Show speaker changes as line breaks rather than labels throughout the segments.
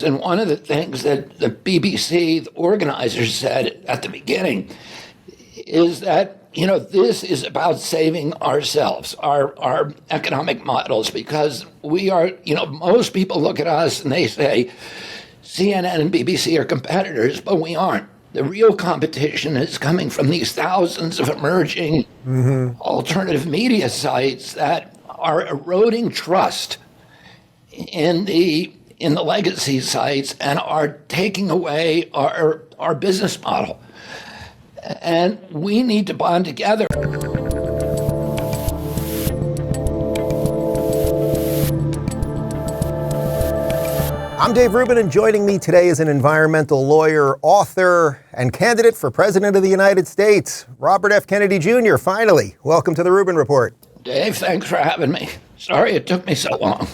And one of the things that the BBC, the organizers, said at the beginning is that, this is about saving ourselves, our economic models, because we are, most people look at us and they say CNN and BBC are competitors, but we aren't. The real competition is coming from these thousands of emerging alternative media sites that are eroding trust in the legacy sites and are taking away our business model. And we need to bond together.
I'm Dave Rubin, and joining me today is an environmental lawyer, author, and candidate for President of the United States, Robert F. Kennedy Jr. Finally, welcome to the Rubin Report.
Dave, thanks for having me. Sorry it took me so long.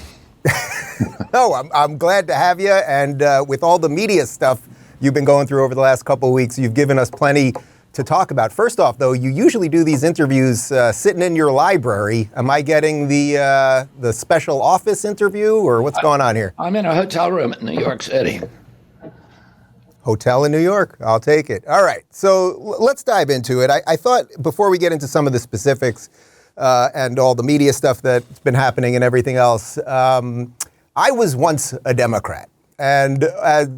No, I'm glad to have you. And with all the media stuff you've been going through over the last couple of weeks, you've given us plenty to talk about. First off, though, you usually do these interviews sitting in your library. Am I getting the special office interview, or what's going on here?
I'm in a hotel room in New York City.
Hotel in New York? I'll take it. All right. So let's dive into it. I thought before we get into some of the specifics and all the media stuff that's been happening and everything else, I was once a Democrat. And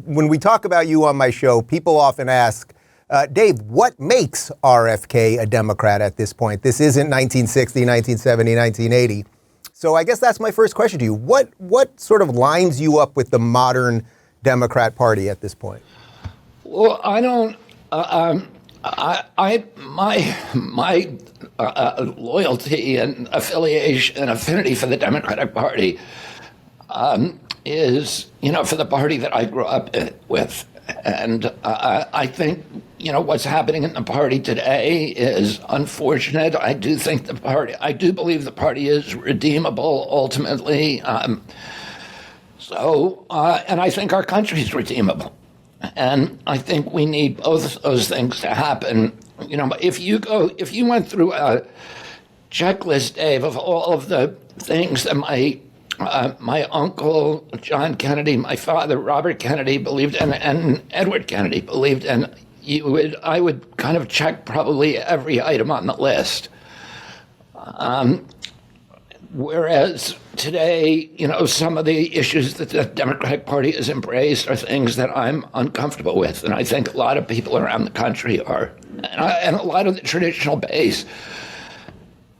when we talk about you on my show, people often ask, Dave, what makes RFK a Democrat at this point? This isn't 1960, 1970, 1980. So I guess that's my first question to you. What sort of lines you up with the modern Democrat Party at this point?
Well, I don't. My loyalty and affiliation and affinity for the Democratic Party is, for the party that I grew up with. And I think, what's happening in the party today is unfortunate. I do believe the party is redeemable ultimately. And I think our country is redeemable. And I think we need both of those things to happen. If you went through a checklist, Dave, of all of the things that my uncle, John Kennedy, my father, Robert Kennedy, believed in, and Edward Kennedy believed in, I would kind of check probably every item on the list. Whereas today, some of the issues that the Democratic Party has embraced are things that I'm uncomfortable with. And I think a lot of people around the country are. And a lot of the traditional base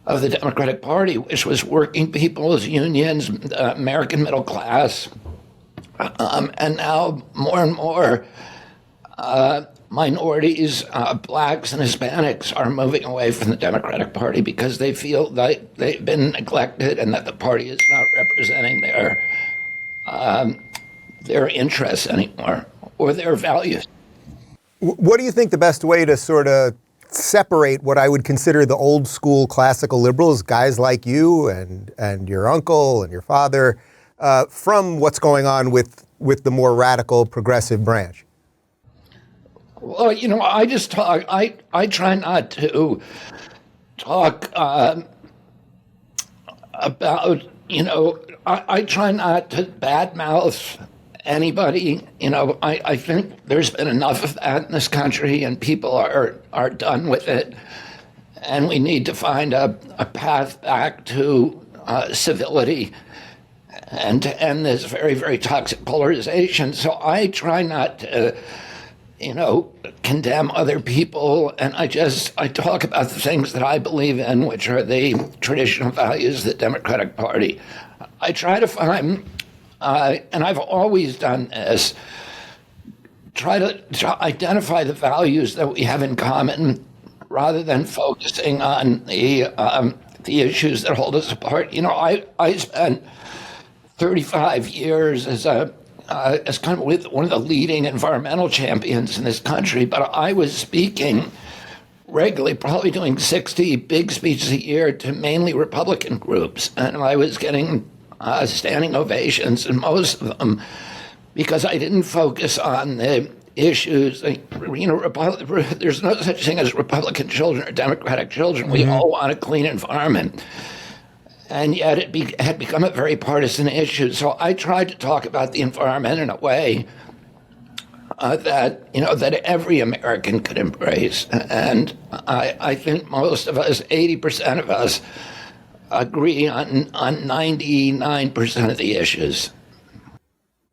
of the Democratic Party, which was working people's unions, American middle class, and now more and more minorities, blacks and Hispanics are moving away from the Democratic Party because they feel that they've been neglected and that the party is not representing their interests anymore or their values.
What do you think the best way to sort of separate what I would consider the old school classical liberals, guys like you and your uncle and your father, from what's going on with the more radical progressive branch?
Well, I just talk. I try not to talk about. I try not to badmouth anybody. I think there's been enough of that in this country, and people are done with it. And we need to find a path back to civility and to end this very, very toxic polarization. So I try not to, condemn other people. And I talk about the things that I believe in, which are the traditional values of the Democratic Party. I try to find, and I've always done this, try to identify the values that we have in common rather than focusing on the issues that hold us apart. I spent 35 years as kind of with one of the leading environmental champions in this country, but I was speaking regularly, probably doing 60 big speeches a year to mainly Republican groups, and I was getting standing ovations in most of them because I didn't focus on the issues. There's no such thing as Republican children or Democratic children. We all want a clean environment. and yet it had become a very partisan issue. So I tried to talk about the environment in a way that every American could embrace. And I think most of us, 80% of us, agree on 99% of the issues.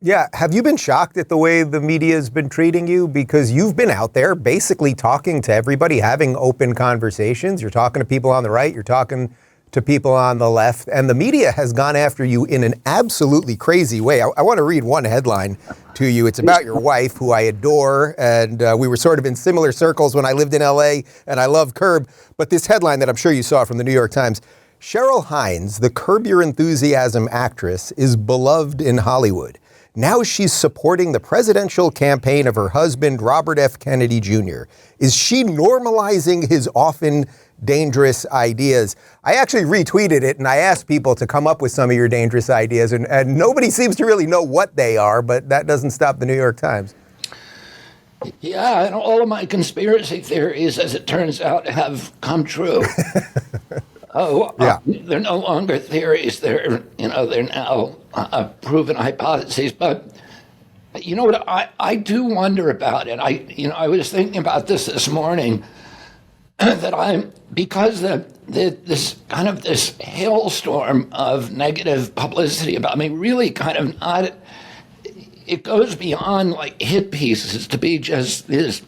Yeah. Have you been shocked at the way the media has been treating you? Because you've been out there basically talking to everybody, having open conversations. You're talking to people on the right. You're talking to people on the left. And the media has gone after you in an absolutely crazy way. I want to read one headline to you. It's about your wife, who I adore. And we were sort of in similar circles when I lived in L.A. and I love Curb. But this headline that I'm sure you saw from the New York Times: Cheryl Hines, the Curb Your Enthusiasm actress, is beloved in Hollywood. Now she's supporting the presidential campaign of her husband, Robert F. Kennedy Jr. Is she normalizing his often dangerous ideas? I actually retweeted it and I asked people to come up with some of your dangerous ideas, and nobody seems to really know what they are, but that doesn't stop the New York Times.
Yeah, and all of my conspiracy theories, as it turns out, have come true. They're no longer theories. They're now proven hypotheses. But you know what? I do wonder about it. I was thinking about this morning, that because this hailstorm of negative publicity about me really kind of not. It goes beyond like hit pieces to be just this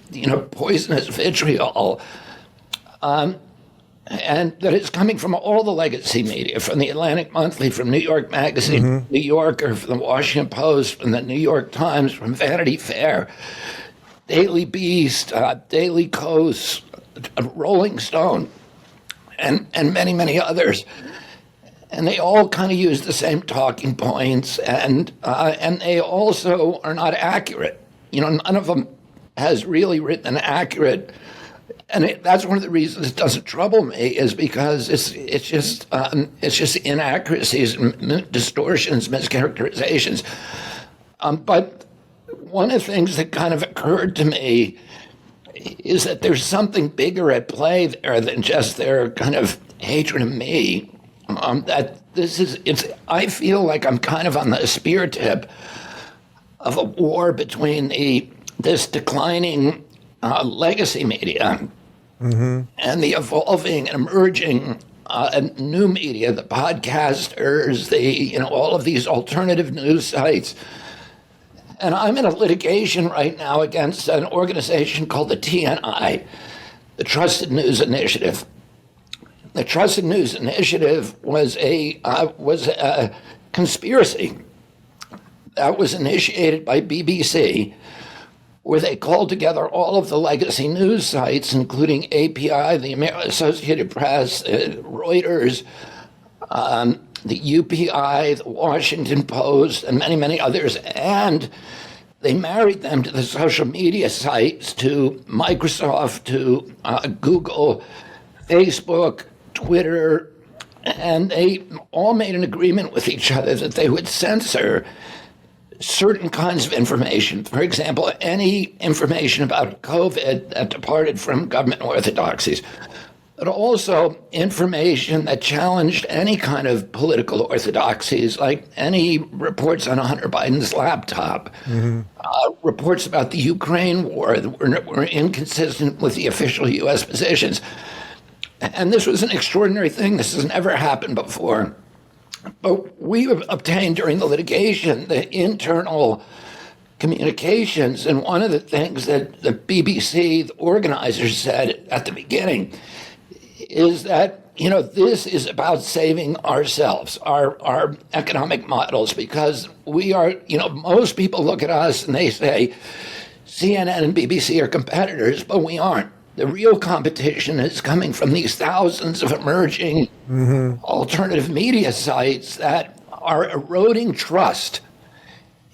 poisonous vitriol. And that it's coming from all the legacy media, from the Atlantic Monthly, from New York Magazine, New Yorker, from the Washington Post, from the New York Times, from Vanity Fair, Daily Beast, Daily Kos, Rolling Stone, and many, many others. And they all kind of use the same talking points, and they also are not accurate. None of them has really written an accurate. And that's one of the reasons it doesn't trouble me, is because it's just inaccuracies, distortions, mischaracterizations. But one of the things that kind of occurred to me is that there's something bigger at play there than just their kind of hatred of me. I feel like I'm kind of on the spear tip of a war between this declining legacy media and the evolving and emerging new media, the podcasters, all of these alternative news sites. And I'm in a litigation right now against an organization called the TNI, the Trusted News Initiative. The Trusted News Initiative was a conspiracy that was initiated by BBC, where they called together all of the legacy news sites, including API, the Associated Press, Reuters, the UPI, the Washington Post, and many, many others. And they married them to the social media sites, to Microsoft, to Google, Facebook, Twitter, and they all made an agreement with each other that they would censor certain kinds of information. For example, any information about COVID that departed from government orthodoxies, but also information that challenged any kind of political orthodoxies, like any reports on Hunter Biden's laptop, reports about the Ukraine war that were inconsistent with the official U.S. positions. And this was an extraordinary thing. This has never happened before. But we obtained during the litigation the internal communications. And one of the things that the BBC, the organizers, said at the beginning is that, this is about saving ourselves, our economic models, because we are, most people look at us and they say CNN and BBC are competitors, but we aren't. The real competition is coming from these thousands of emerging alternative media sites that are eroding trust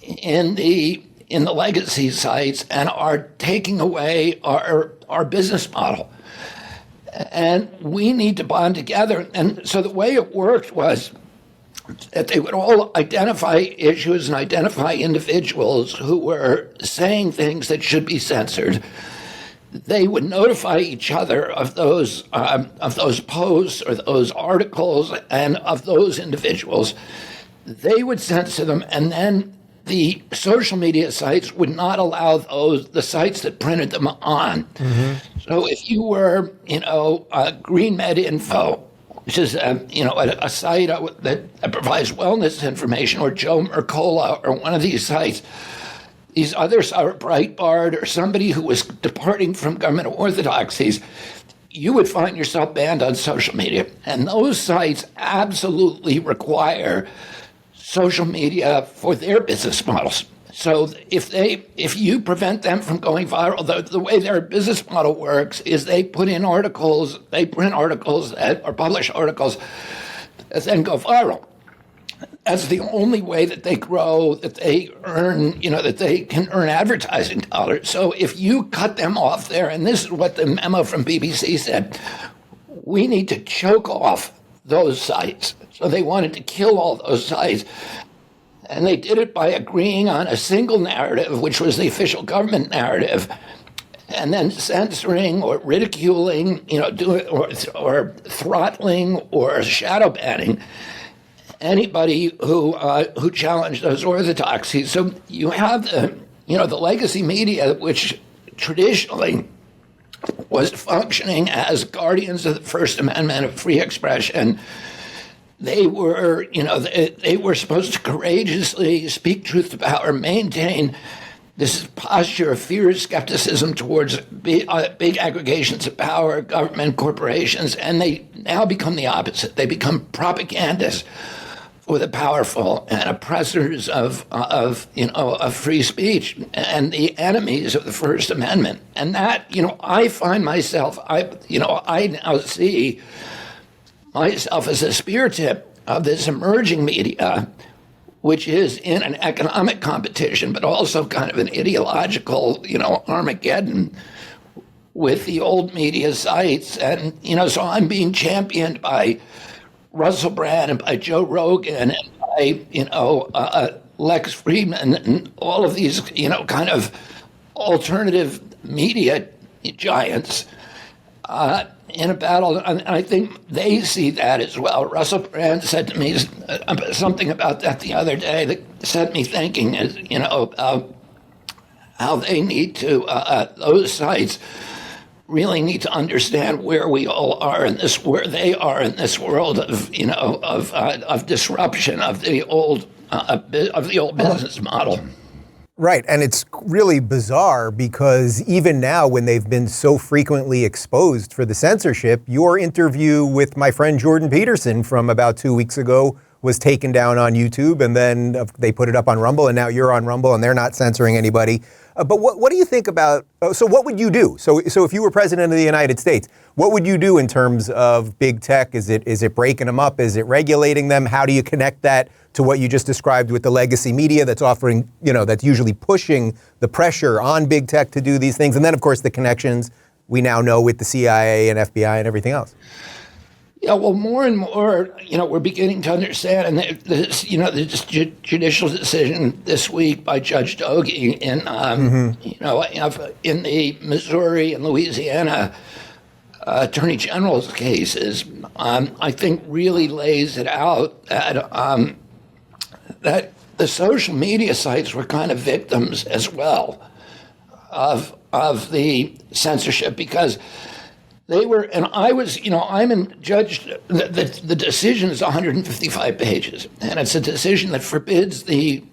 in the legacy sites and are taking away our business model. And we need to bond together. And so the way it worked was that they would all identify issues and identify individuals who were saying things that should be censored. they would notify each other of those posts or those articles and of those individuals. They would censor them, and then the social media sites would not allow the sites that printed them on. Mm-hmm. So if you were, Green Med Info, which is, a site that provides wellness information, or Joe Mercola, or one of these sites, these others are Breitbart, or somebody who was departing from government orthodoxies, you would find yourself banned on social media. And those sites absolutely require social media for their business models. So if you prevent them from going viral, the way their business model works is they print articles or publish articles that then go viral. That's the only way that they grow, that they earn, that they can earn advertising dollars. So if you cut them off there, and this is what the memo from BBC said, we need to choke off those sites. So they wanted to kill all those sites. And they did it by agreeing on a single narrative, which was the official government narrative, and then censoring or ridiculing, or throttling or shadow banning anybody who challenged those orthodoxies. So you have the legacy media, which traditionally was functioning as guardians of the First Amendment of free expression. They were, they were supposed to courageously speak truth to power, maintain this posture of fear and skepticism towards big aggregations of power, government, corporations, and they now become the opposite. They become propagandists for the powerful and oppressors of free speech and the enemies of the First Amendment. And that, I find myself, I now see myself as a spear tip of this emerging media, which is in an economic competition, but also kind of an ideological, Armageddon with the old media sites. And, so I'm being championed by Russell Brand and by Joe Rogan and by, Lex Friedman and all of these, kind of alternative media giants in a battle. And I think they see that as well. Russell Brand said to me something about that the other day that set me thinking, about how they need to, those sites really need to understand where we all are in this, where they are in this world of, of disruption of the old business model.
Right, and it's really bizarre because even now when they've been so frequently exposed for the censorship, your interview with my friend Jordan Peterson from about 2 weeks ago was taken down on YouTube, and then they put it up on Rumble, and now you're on Rumble, and they're not censoring anybody. But what do you think about, so what would you do? So if you were president of the United States, what would you do in terms of big tech? Is it breaking them up? Is it regulating them? How do you connect that to what you just described with the legacy media that's offering, that's usually pushing the pressure on big tech to do these things? And then, of course, the connections we now know with the CIA and FBI and everything else.
Yeah, well, more and more, we're beginning to understand, and this judicial decision this week by Judge Doge in, in the Missouri and Louisiana attorney general's cases, I think really lays it out that that the social media sites were kind of victims as well of the censorship, because they were, and I was, I'm in judge, the decision is 155 pages, and it's a decision that forbids the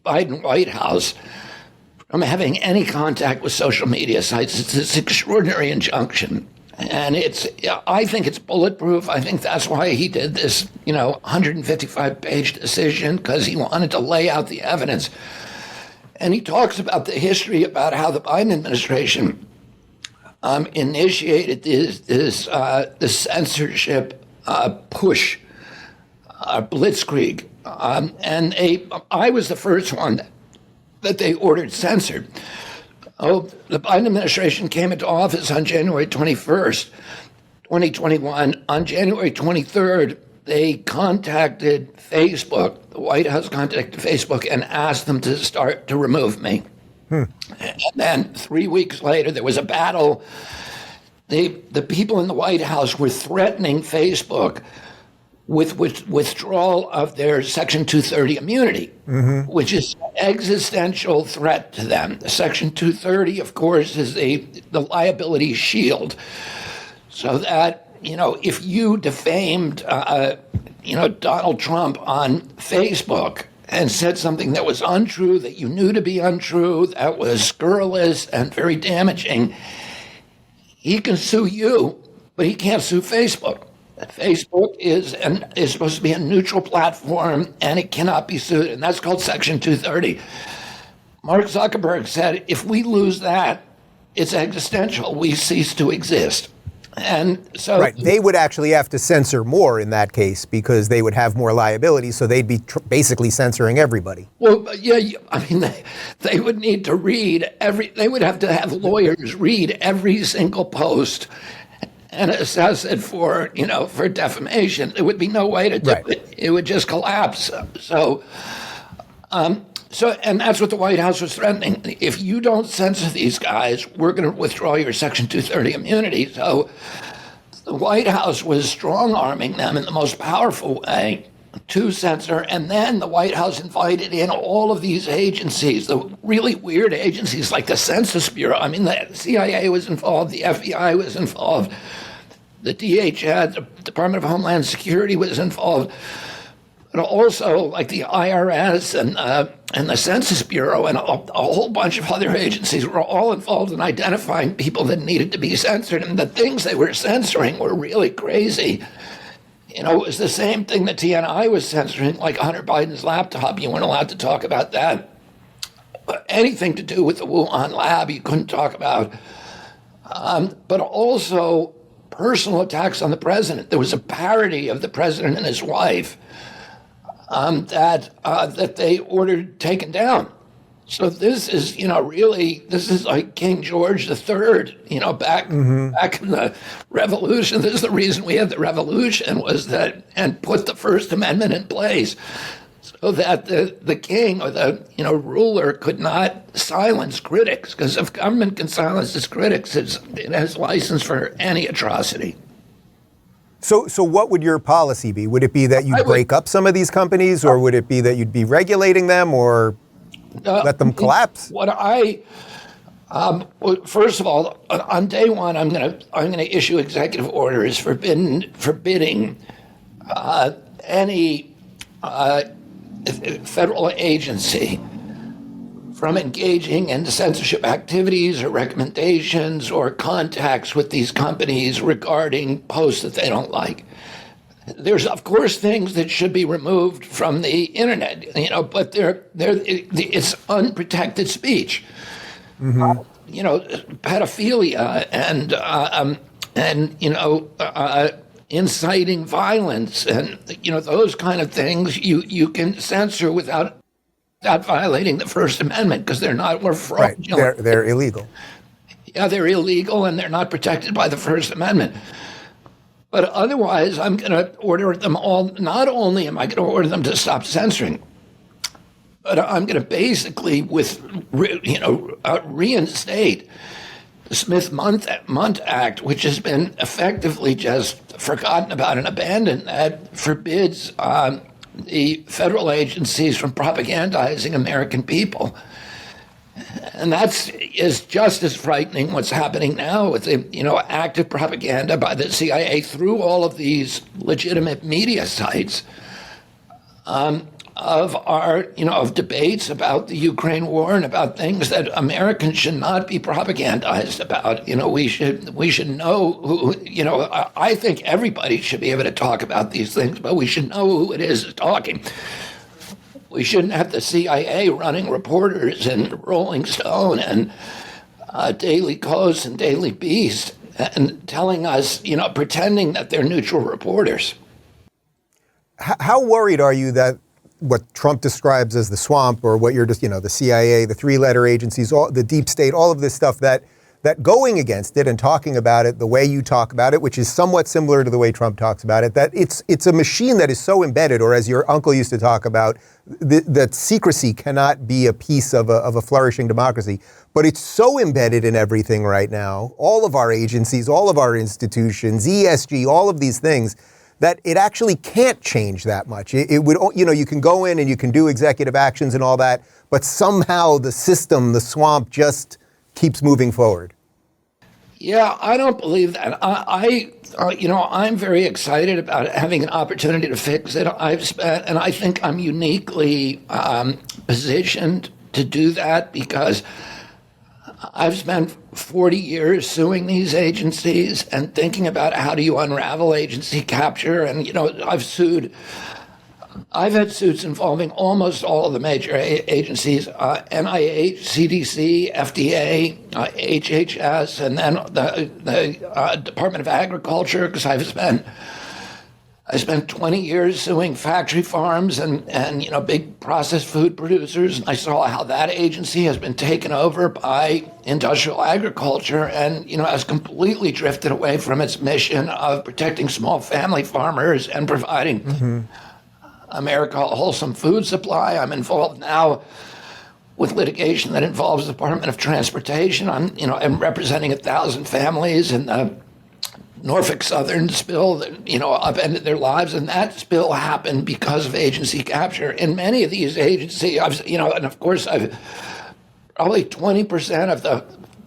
Biden White House from having any contact with social media sites. It's this extraordinary injunction, and I think it's bulletproof. I think that's why he did this, 155-page decision, because he wanted to lay out the evidence. And he talks about the history, about how the Biden administration initiated the censorship push, blitzkrieg, and I was the first one that they ordered censored. The Biden administration came into office on January 21st, 2021. On January 23rd, they contacted Facebook. The White House contacted Facebook and asked them to start to remove me. And then 3 weeks later, there was a battle. The people in the White House were threatening Facebook with withdrawal of their Section 230 immunity, which is an existential threat to them. Section 230, of course, is the liability shield, so that, if you defamed, Donald Trump on Facebook and said something that was untrue, that you knew to be untrue, that was scurrilous and very damaging, he can sue you, but he can't sue Facebook. Facebook is supposed to be a neutral platform, and it cannot be sued, and that's called Section 230. Mark Zuckerberg said, if we lose that, it's existential. We cease to exist. And so,
right, they would actually have to censor more in that case because they would have more liability, so they'd be basically censoring everybody.
Well, yeah, I mean, they would need to read they would have to have lawyers read every single post and assess it for defamation. There would be no way to do it. It would just collapse. So, and that's what the White House was threatening. If you don't censor these guys, we're going to withdraw your Section 230 immunity. So the White House was strong-arming them in the most powerful way to censor. And then the White House invited in all of these agencies, the really weird agencies like the Census Bureau. I mean, the CIA was involved, the FBI was involved, the DHS, the Department of Homeland Security was involved, but also like the IRS and the Census Bureau and a whole bunch of other agencies were all involved in identifying people that needed to be censored. And the things they were censoring were really crazy. It was the same thing that TNI was censoring, like Hunter Biden's laptop. You weren't allowed to talk about that. But anything to do with the Wuhan lab, you couldn't talk about. But also personal attacks on the president. There was a parody of the president and his wife that they ordered taken down. So this is, this is like King George III, back in the Revolution. This is the reason we had the Revolution, was that, and put the First Amendment in place so that the king or the ruler could not silence critics. Because if government can silence its critics, it has license for any atrocity.
So what would your policy be? Would it be that you'd break up some of these companies, or would it be that you'd be regulating them, or let them collapse?
First of all, on day one, I'm gonna issue executive orders forbidding any federal agency from engaging in censorship activities or recommendations or contacts with these companies regarding posts that they don't like. There's, of course, things that should be removed from the internet, but it's unprotected speech. Pedophilia and inciting violence and those kind of things you can censor without violating the First Amendment, because they're not, we're fraudulent.
Right. They're illegal.
Yeah, they're illegal and they're not protected by the First Amendment. But otherwise, I'm going to order them all. Not only am I going to order them to stop censoring, but I'm going to basically reinstate the Smith-Mundt Act, which has been effectively just forgotten about and abandoned, that forbids the federal agencies from propagandizing American people. And is just as frightening what's happening now with the active propaganda by the CIA through all of these legitimate media sites of debates about the Ukraine war and about things that Americans should not be propagandized about. We should know who, I think everybody should be able to talk about these things, but we should know who it is talking. We shouldn't have the CIA running reporters in Rolling Stone and Daily Kos and Daily Beast and telling us, pretending that they're neutral reporters.
How worried are you that what Trump describes as the swamp, or what you're just, the CIA, the three-letter agencies, the deep state, all of this stuff, that that going against it and talking about it the way you talk about it, which is somewhat similar to the way Trump talks about it, that it's a machine that is so embedded, or as your uncle used to talk about, that secrecy cannot be a piece of a flourishing democracy. But it's so embedded in everything right now, all of our agencies, all of our institutions, ESG, all of these things, that it actually can't change that much. It would, you can go in and you can do executive actions and all that, but somehow the system, the swamp, just keeps moving forward.
Yeah, I don't believe that. I'm very excited about having an opportunity to fix it. And I think I'm uniquely positioned to do that because I've spent 40 years suing these agencies and thinking about how do you unravel agency capture. And, I've had suits involving almost all of the major agencies, NIH, CDC, FDA, HHS, and then the Department of Agriculture, because I spent 20 years suing factory farms and big processed food producers. And I saw how that agency has been taken over by industrial agriculture and, has completely drifted away from its mission of protecting small family farmers and providing America a wholesome food supply. I'm involved now with litigation that involves the Department of Transportation. I'm representing 1,000 families in the Norfolk Southern spill that, upended their lives. And that spill happened because of agency capture. In many of these agencies, and of course, I've probably 20% of the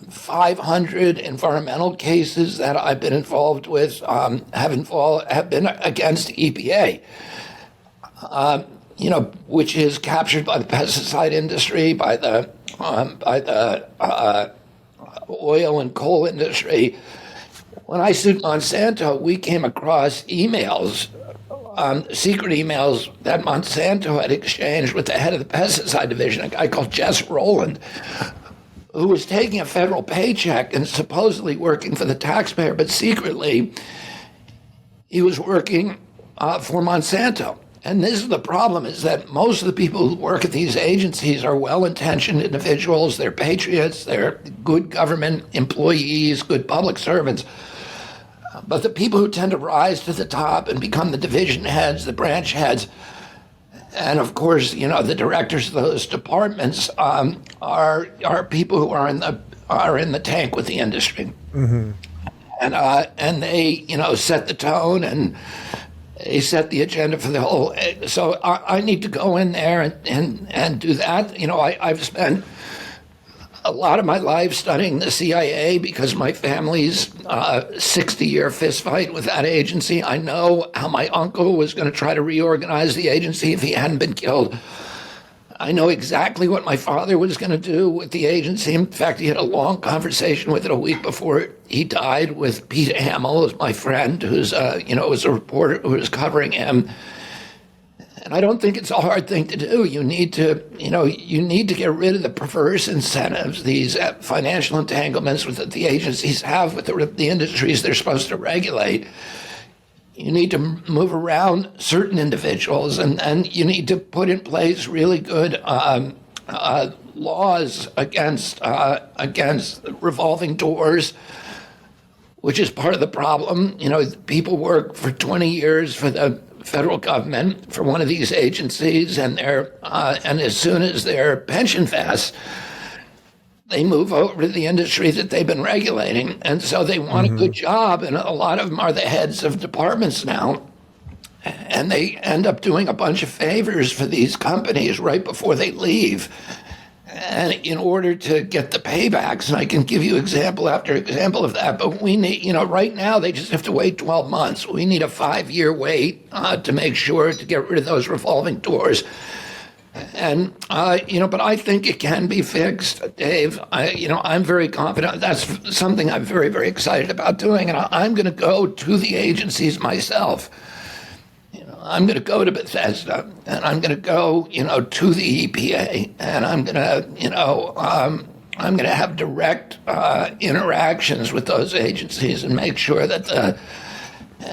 500 environmental cases that I've been involved with have been against EPA. Which is captured by the pesticide industry, by the oil and coal industry. When I sued Monsanto, we came across emails, secret emails that Monsanto had exchanged with the head of the pesticide division, a guy called Jess Rowland, who was taking a federal paycheck and supposedly working for the taxpayer, but secretly he was working for Monsanto. And this is the problem, is that most of the people who work at these agencies are well-intentioned individuals. They're patriots. They're good government employees, good public servants. But the people who tend to rise to the top and become the division heads, the branch heads, and of course, the directors of those departments are people who are in the tank with the industry. Mm-hmm. And they, set the tone and they set the agenda for the whole. So I need to go in there and do that. I've spent a lot of my life studying the CIA because my family's 60-year fistfight with that agency. I know how my uncle was going to try to reorganize the agency if he hadn't been killed. I know exactly what my father was going to do with the agency. In fact, he had a long conversation with it a week before he died with Pete Hamill, who's my friend, who's was a reporter who was covering him. And I don't think it's a hard thing to do. You need to get rid of the perverse incentives, these financial entanglements that the agencies have with the industries they're supposed to regulate. You need to move around certain individuals, and you need to put in place really good laws against revolving doors, which is part of the problem. People work for 20 years for the federal government for one of these agencies, and as soon as their pension vests, they move over to the industry that they've been regulating. And so they want a good job. And a lot of them are the heads of departments now. And they end up doing a bunch of favors for these companies right before they leave. And in order to get the paybacks, and I can give you example after example of that, but we need, right now they just have to wait 12 months. We need a 5-year wait to make sure to get rid of those revolving doors. And, but I think it can be fixed, Dave. I'm very confident. That's something I'm very, very excited about doing. And I'm going to go to the agencies myself. I'm going to go to Bethesda, and I'm going to go, to the EPA, and I'm going to have direct interactions with those agencies and make sure that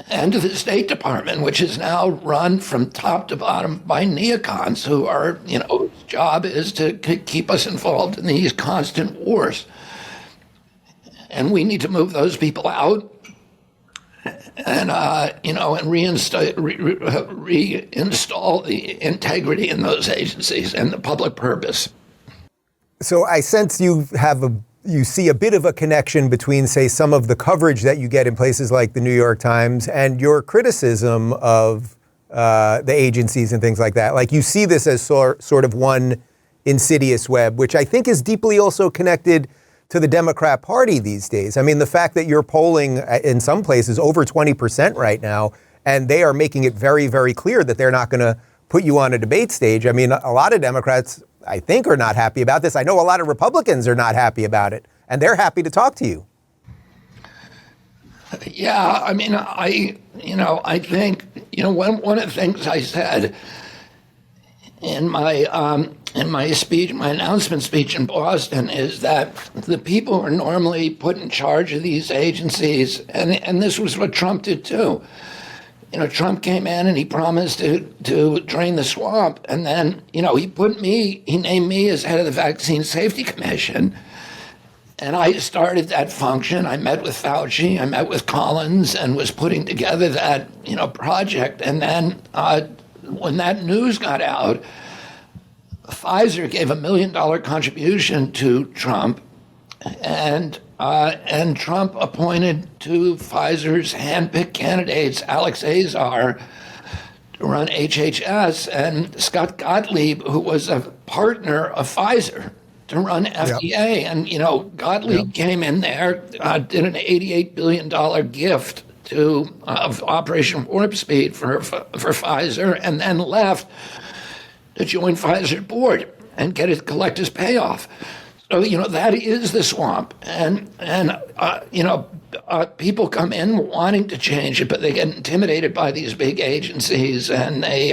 and to the State Department, which is now run from top to bottom by neocons who are, whose job is to keep us involved in these constant wars. and we need to move those people out and reinstall the integrity in those agencies and the public purpose.
So I sense you see a bit of a connection between, say, some of the coverage that you get in places like the New York Times and your criticism of the agencies and things like that. Like, you see this as sort of one insidious web, which I think is deeply also connected to the Democrat Party these days. I mean, the fact that you're polling in some places over 20% right now, and they are making it very, very clear that they're not going to put you on a debate stage. I mean, a lot of Democrats, I think, are not happy about this. I know a lot of Republicans are not happy about it, and they're happy to talk to you.
Yeah, I mean, I think, one of the things I said in my speech, my announcement speech in Boston, is that the people who are normally put in charge of these agencies, and this was what Trump did too. Trump came in and he promised to drain the swamp, and then, he named me as head of the Vaccine Safety Commission. And I started that function. I met with Fauci, I met with Collins, and was putting together that, project. And then when that news got out, Pfizer gave $1 million contribution to Trump, and Trump appointed to Pfizer's handpicked candidates, Alex Azar, to run HHS, and Scott Gottlieb, who was a partner of Pfizer, to run FDA. Yep. And, Gottlieb came in there, did an $88 billion gift of Operation Warp Speed for Pfizer, and then left to join Pfizer's board and collect his payoff. So, that is the swamp. And people come in wanting to change it, but they get intimidated by these big agencies, and they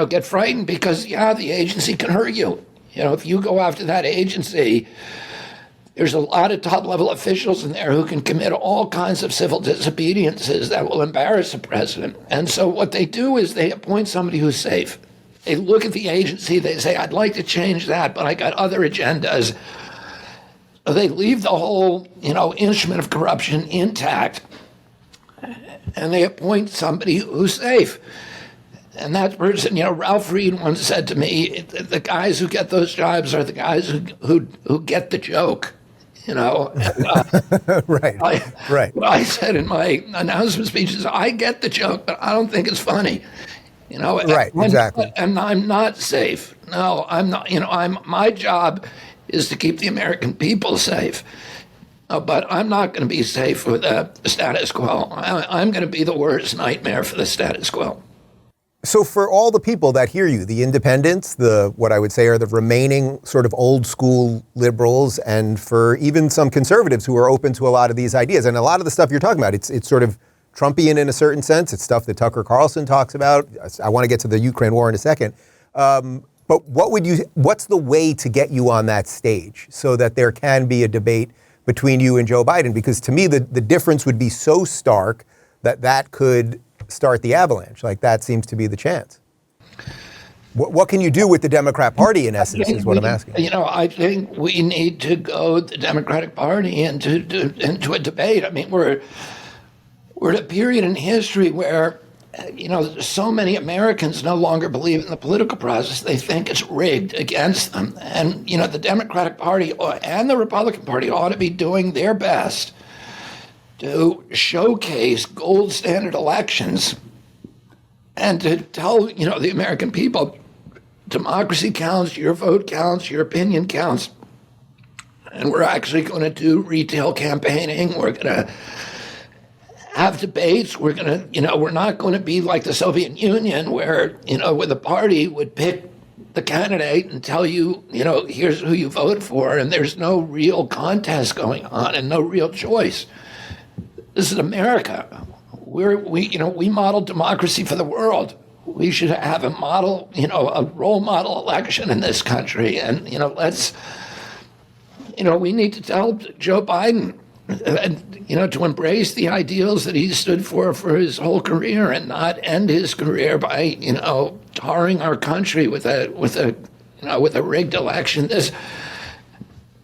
get frightened because, the agency can hurt you. If you go after that agency, there's a lot of top-level officials in there who can commit all kinds of civil disobediences that will embarrass the president. And so what they do is they appoint somebody who's safe. They look at the agency, they say, I'd like to change that, but I got other agendas. So they leave the whole, instrument of corruption intact, and they appoint somebody who's safe. And that person, Ralph Reed once said to me, the guys who get those jobs are the guys who get the joke.
Right.
What I said in my announcement speech is, I get the joke, but I don't think it's funny.
Right, exactly.
And I'm not safe. No, I'm not. My job is to keep the American people safe. But I'm not going to be safe with the status quo. I'm going to be the worst nightmare for the status quo.
So for all the people that hear you, the independents, what I would say are the remaining sort of old school liberals, and for even some conservatives who are open to a lot of these ideas, and a lot of the stuff you're talking about, it's sort of Trumpian in a certain sense. It's stuff that Tucker Carlson talks about. I want to get to the Ukraine war in a second. But what's the way to get you on that stage so that there can be a debate between you and Joe Biden? Because to me, the difference would be so stark that could start the avalanche. Like, that seems to be the chance. What can you do with the Democrat Party, in essence, is what I'm asking.
I think we need to go the Democratic Party into a debate. I mean, we're at a period in history where, so many Americans no longer believe in the political process. They think it's rigged against them. And, the Democratic Party and the Republican Party ought to be doing their best to showcase gold standard elections and to tell, the American people, democracy counts, your vote counts, your opinion counts. And we're actually going to do retail campaigning. We're going to have debates. We're going to, we're not going to be like the Soviet Union where, where the party would pick the candidate and tell you, here's who you vote for, and there's no real contest going on and no real choice. This is America. We model democracy for the world. We should have a model, a role model election in this country. And, we need to tell Joe Biden, to embrace the ideals that he stood for his whole career and not end his career by, tarring our country with a rigged election.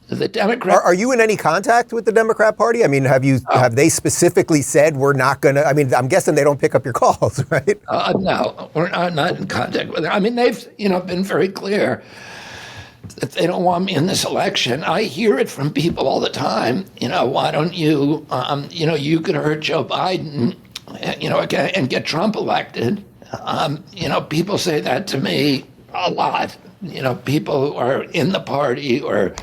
The Democrats.
Are you in any contact with the Democrat Party? I mean, have they specifically said we're not going to? I mean, I'm guessing they don't pick up your calls, right?
No, we're not in contact with them. I mean, they've been very clear that they don't want me in this election. I hear it from people all the time. Why don't you? You could hurt Joe Biden, and get Trump elected. People say that to me a lot. People who are in the party or.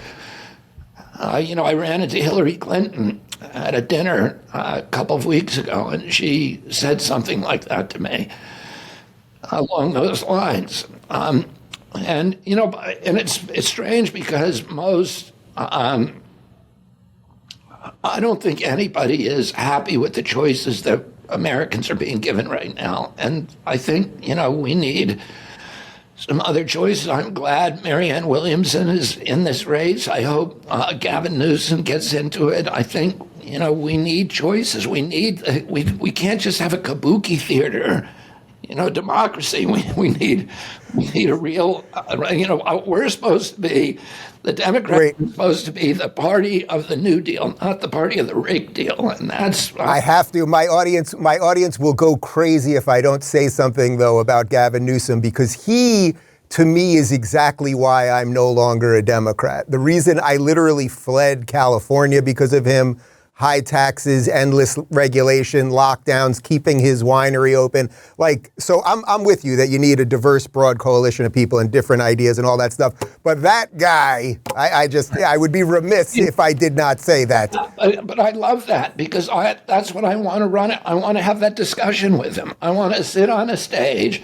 I ran into Hillary Clinton at a dinner a couple of weeks ago, and she said something like that to me along those lines. And it's strange because I don't think anybody is happy with the choices that Americans are being given right now. And I think, we need some other choices. I'm glad Marianne Williamson is in this race. I hope Gavin Newsom gets into it. I think, we need choices. We can't just have a kabuki theater, democracy. We need a real, we're supposed to be, the Democrats are supposed to be the party of the New Deal, not the party of the rigged deal. And that's...
I have to. My audience will go crazy if I don't say something, though, about Gavin Newsom, because he, to me, is exactly why I'm no longer a Democrat. The reason I literally fled California because of him, high taxes, endless regulation, lockdowns, keeping his winery open. So I'm with you that you need a diverse, broad coalition of people and different ideas and all that stuff. But that guy, I would be remiss if I did not say that.
But I love that because that's what I want to run. I want to have that discussion with him. I want to sit on a stage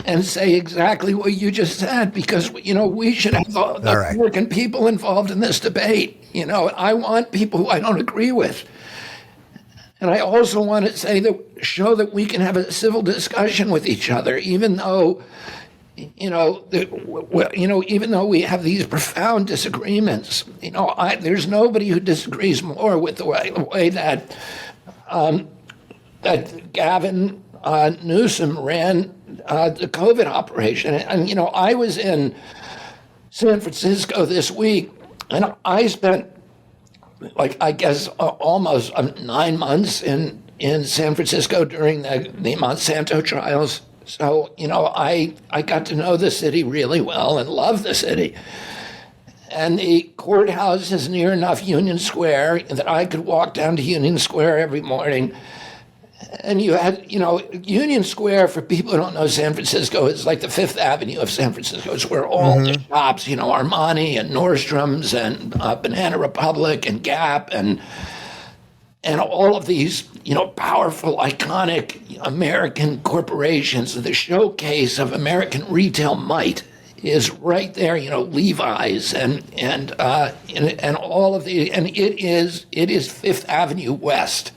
and say exactly what you just said, because, we should have the working people involved in this debate. I want people who I don't agree with. And I also want to show that we can have a civil discussion with each other, even though, even though we have these profound disagreements. There's nobody who disagrees more with the way that that Gavin Newsom ran the COVID operation. And, I was in San Francisco this week, and I spent, almost 9 months in San Francisco during the Monsanto trials. So, I got to know the city really well and love the city. And the courthouse is near enough Union Square that I could walk down to Union Square every morning. And you had, Union Square, for people who don't know San Francisco, is like the Fifth Avenue of San Francisco. It's where all the shops, Armani and Nordstrom's and Banana Republic and Gap and all of these, powerful, iconic American corporations, the showcase of American retail might is right there, Levi's and all of the, and it is Fifth Avenue West.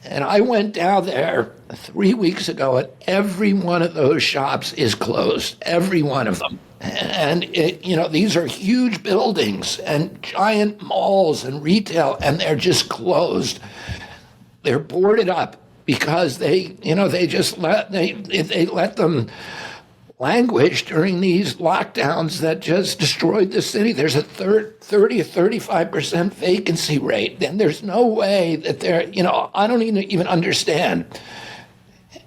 And I went down there 3 weeks ago, and every one of those shops is closed, every one of them. And these are huge buildings and giant malls and retail, and they're just closed. They're boarded up because they let them languish during these lockdowns that just destroyed the city. There's a 30 or 35% vacancy rate. And there's no way that I don't even understand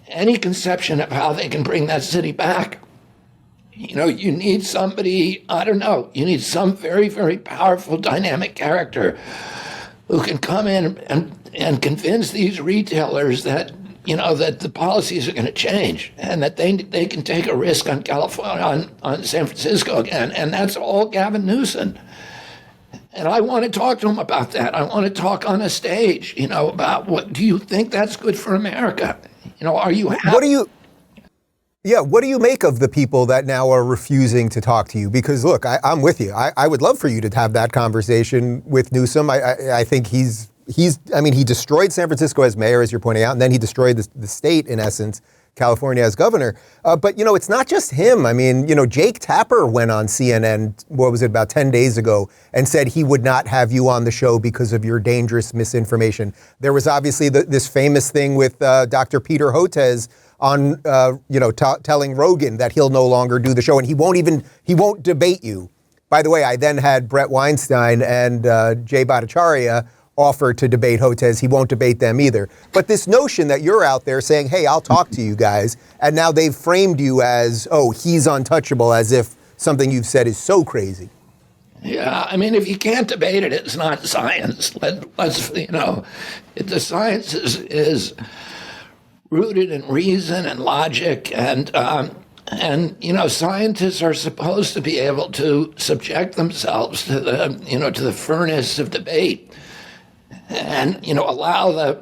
any conception of how they can bring that city back. You need somebody, you need some very, very powerful, dynamic character who can come in and convince these retailers that that the policies are going to change and that they can take a risk on California, on San Francisco again. And that's all Gavin Newsom. And I want to talk to him about that. I want to talk on a stage, about what do you think that's good for America? Are you happy?
What do you make of the people that now are refusing to talk to you? Because look, I'm with you. I would love for you to have that conversation with Newsom. I think he destroyed San Francisco as mayor, as you're pointing out, and then he destroyed the state, in essence, California as governor. But, it's not just him. Jake Tapper went on CNN, about 10 days ago, and said he would not have you on the show because of your dangerous misinformation. There was obviously this famous thing with Dr. Peter Hotez on, telling Rogan that he'll no longer do the show, and he won't debate you By the way, I then had Brett Weinstein and Jay Bhattacharya offer to debate Hotez. He won't debate them either. But this notion that you're out there saying, hey, I'll talk to you guys, and now they've framed you as, oh, he's untouchable, as if something you've said is so crazy.
Yeah, I mean, if you can't debate it, it's not science. Let's the science is rooted in reason and logic, and scientists are supposed to be able to subject themselves to the furnace of debate, and allow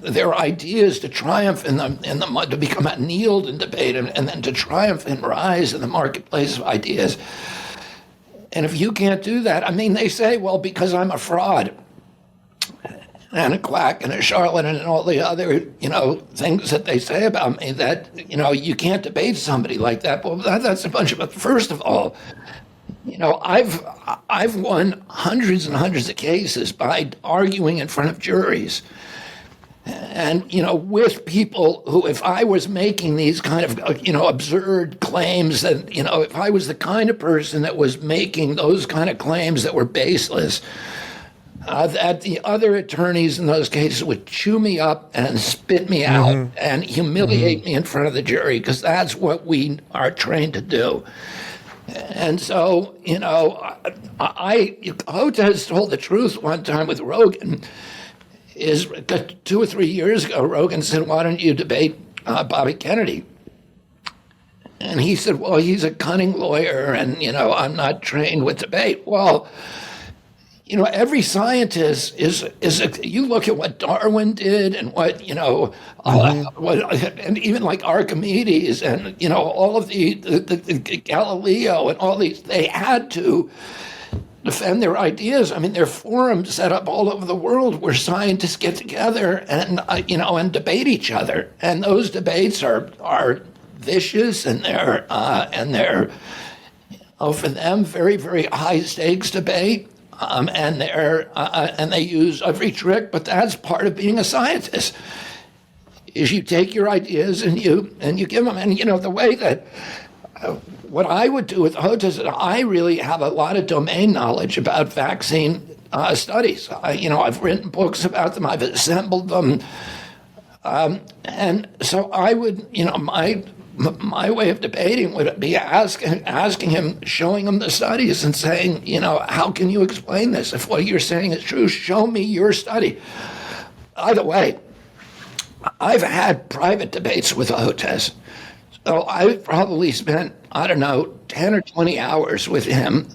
their ideas to triumph in the mud, to become annealed in debate, and then to triumph and rise in the marketplace of ideas. And if you can't do that, I mean, they say, well, because I'm a fraud and a quack and a charlatan and all the other, things that they say about me, that, you can't debate somebody like that. Well, that's a bunch of, first of all, I've won hundreds and hundreds of cases by arguing in front of juries. And, with people who, if I was making these kind of, absurd claims, that, if I was the kind of person that was making those kind of claims that were baseless, that the other attorneys in those cases would chew me up and spit me out and humiliate me in front of the jury, because that's what we are trained to do. And so, Hotez told the truth one time with Rogan. 2 or 3 years ago, Rogan said, why don't you debate Bobby Kennedy? And he said, well, he's a cunning lawyer, and, I'm not trained with debate. Well, every scientist you look at what Darwin did and what, and even like Archimedes and, all of the Galileo and all these, they had to defend their ideas. I mean, there are forums set up all over the world where scientists get together and debate each other. And those debates are vicious, and they're for them very, very high stakes debate. And they use every trick, but that's part of being a scientist. Is you take your ideas and you give them, and the way that. What I would do with Hotez is I really have a lot of domain knowledge about vaccine studies. I've written books about them. I've assembled them. And so I would, my way of debating would be asking him, showing him the studies and saying, how can you explain this? If what you're saying is true, show me your study. By the way, I've had private debates with Hotez. So I've probably spent, 10 or 20 hours with him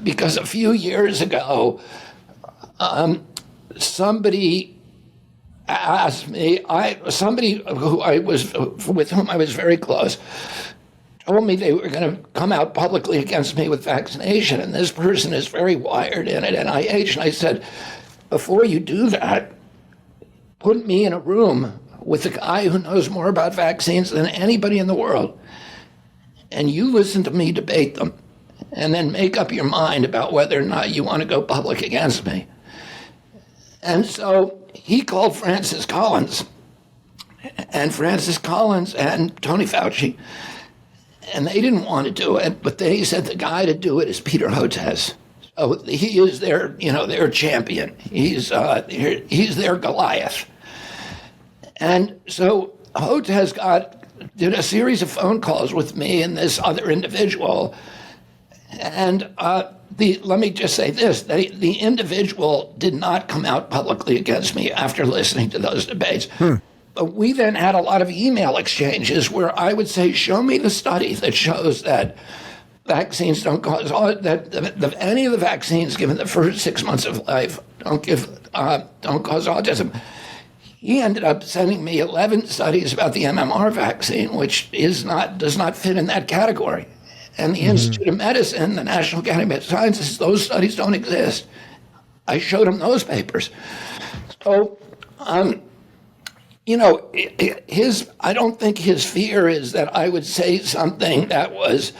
because a few years ago, somebody asked me, somebody with whom I was very close, told me they were going to come out publicly against me with vaccination, and this person is very wired in at NIH. And I said, before you do that, put me in a room with a guy who knows more about vaccines than anybody in the world, and you listen to me debate them, and then make up your mind about whether or not you want to go public against me. And so he called Francis Collins and Tony Fauci, and they didn't want to do it, but they said the guy to do it is Peter Hotez. So he is their champion. He's their Goliath. And so Hotez did a series of phone calls with me and this other individual. And let me just say this, the individual did not come out publicly against me after listening to those debates. But we then had a lot of email exchanges where I would say, show me the study that shows that vaccines don't cause, that any of the vaccines given the first 6 months of life don't cause autism. He ended up sending me 11 studies about the MMR vaccine, which does not fit in that category. And the Institute of Medicine, the National Academy of Sciences, those studies don't exist. I showed him those papers. So, I don't think his fear is that I would say something that was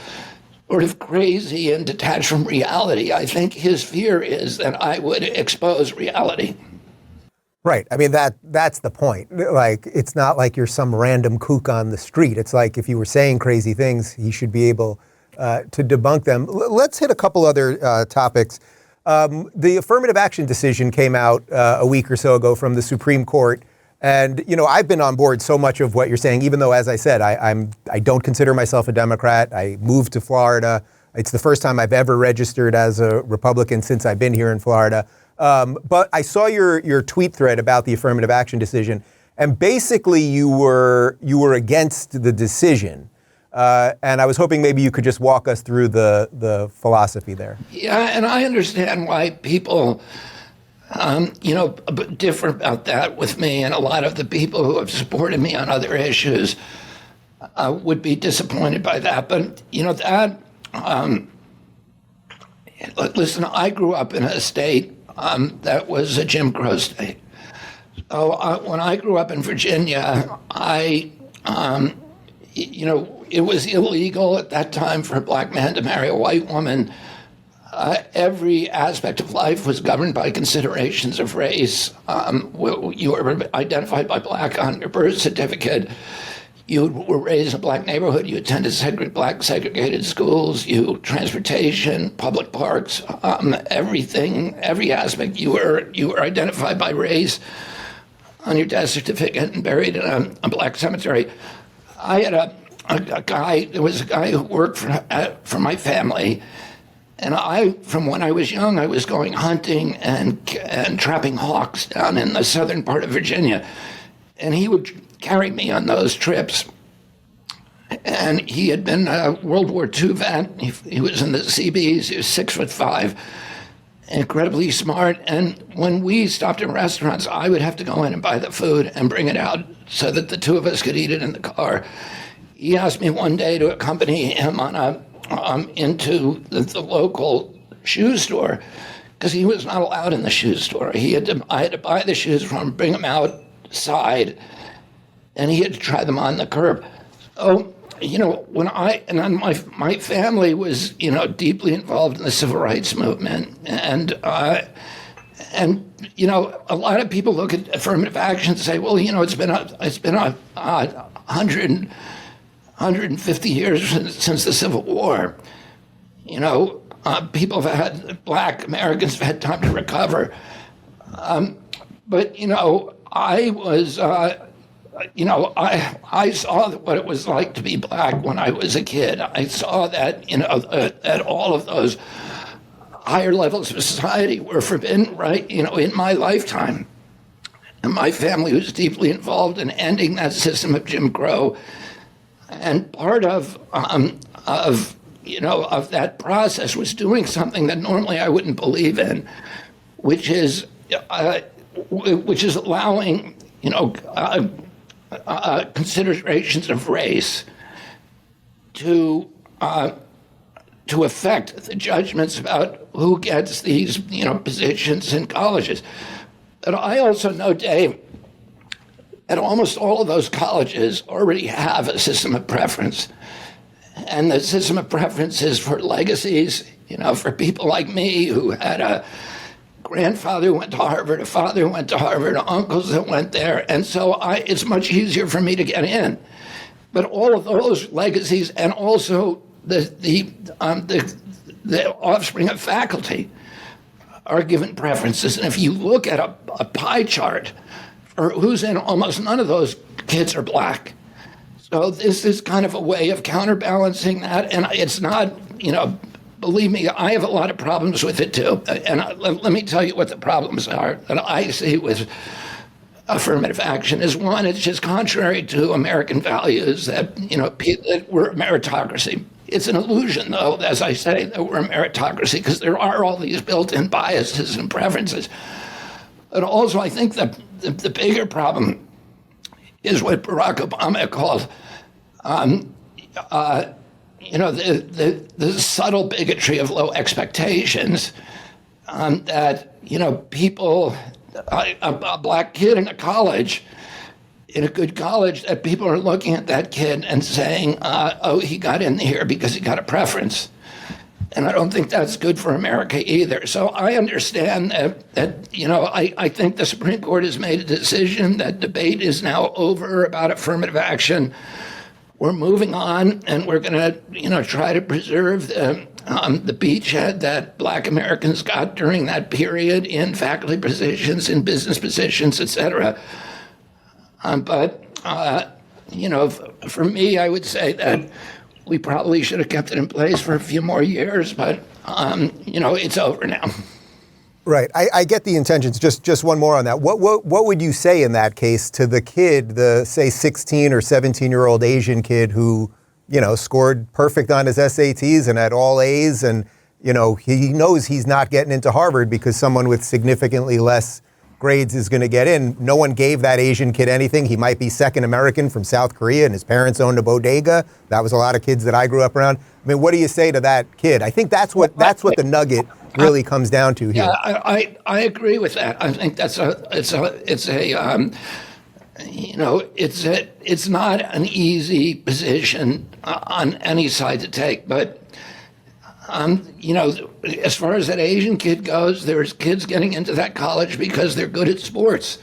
sort of crazy and detached from reality. I think his fear is that I would expose reality.
Right. I mean, that's the point. Like, it's not like you're some random kook on the street. It's like if you were saying crazy things, he should be able to debunk them. Let's hit a couple other topics. The affirmative action decision came out a week or so ago from the Supreme Court. And, I've been on board so much of what you're saying, even though, as I said, I don't consider myself a Democrat. I moved to Florida. It's the first time I've ever registered as a Republican since I've been here in Florida. But I saw your tweet thread about the affirmative action decision. And basically, you were against the decision. And I was hoping maybe you could just walk us through the philosophy there.
Yeah, and I understand why people, differ about that with me, and a lot of the people who have supported me on other issues would be disappointed by that. But, listen, I grew up in a state that was a Jim Crow state. So when I grew up in Virginia, it was illegal at that time for a black man to marry a white woman. Every aspect of life was governed by considerations of race. You were identified by black on your birth certificate. You were raised in a black neighborhood. You attended black segregated schools. Transportation, public parks, everything, every aspect. You were identified by race on your death certificate and buried in a black cemetery. I had a guy. There was a guy who worked for my family. And from when I was young, I was going hunting and trapping hawks down in the southern part of Virginia. And he would carry me on those trips. And he had been a World War II vet. He was in the Seabees. He was 6'5", incredibly smart. And when we stopped in restaurants, I would have to go in and buy the food and bring it out so that the two of us could eat it in the car. He asked me one day to accompany him into the local shoe store because he was not allowed in the shoe store. I had to buy the shoes from him, bring them outside, and he had to try them on the curb. So, my family was, deeply involved in the civil rights movement, and a lot of people look at affirmative action and say, well, it's been 150 years since the Civil War. People black Americans have had time to recover. But I was, I saw what it was like to be black when I was a kid. I saw that, that all of those higher levels of society were forbidden, right, in my lifetime. And my family was deeply involved in ending that system of Jim Crow. And part of that process was doing something that normally I wouldn't believe in, which is allowing, considerations of race to affect the judgments about who gets these, positions in colleges. But I also know, Dave, that almost all of those colleges already have a system of preference. And the system of preference is for legacies, for people like me who had a grandfather who went to Harvard, a father who went to Harvard, uncles that went there. And so it's much easier for me to get in. But all of those legacies and also the offspring of faculty are given preferences. And if you look at a pie chart, or who's in, almost none of those kids are black. So this is kind of a way of counterbalancing that. And it's not, believe me, I have a lot of problems with it too. And let me tell you what the problems are that I see with affirmative action is one, it's just contrary to American values that, that we're a meritocracy. It's an illusion, though, as I say, that we're a meritocracy because there are all these built-in biases and preferences. But also, I think that the bigger problem is what Barack Obama called, the subtle bigotry of low expectations. That people, a black kid in a college, in a good college, that people are looking at that kid and saying, "Oh, he got in here because he got a preference." And I don't think that's good for America either. So I understand that I think the Supreme Court has made a decision that debate is now over about affirmative action. we're moving on, and we're going to, try to preserve the beachhead that Black Americans got during that period in faculty positions, in business positions, et cetera. For me, I would say that we probably should have kept it in place for a few more years, but, it's over now.
Right. I get the intentions. Just one more on that. What would you say in that case to the kid, the, say, 16 or 17-year-old Asian kid who, scored perfect on his SATs and had all A's and, he knows he's not getting into Harvard because someone with significantly less grades is going to get in. No one gave that Asian kid anything. He might be second American from South Korea and his parents owned a bodega. That was a lot of kids that I grew up around. I mean, what do you say to that kid? I think that's what the nugget really comes down to here.
Yeah, I agree with that. I think it's not an easy position on any side to take, but as far as that Asian kid goes, there's kids getting into that college because they're good at sports,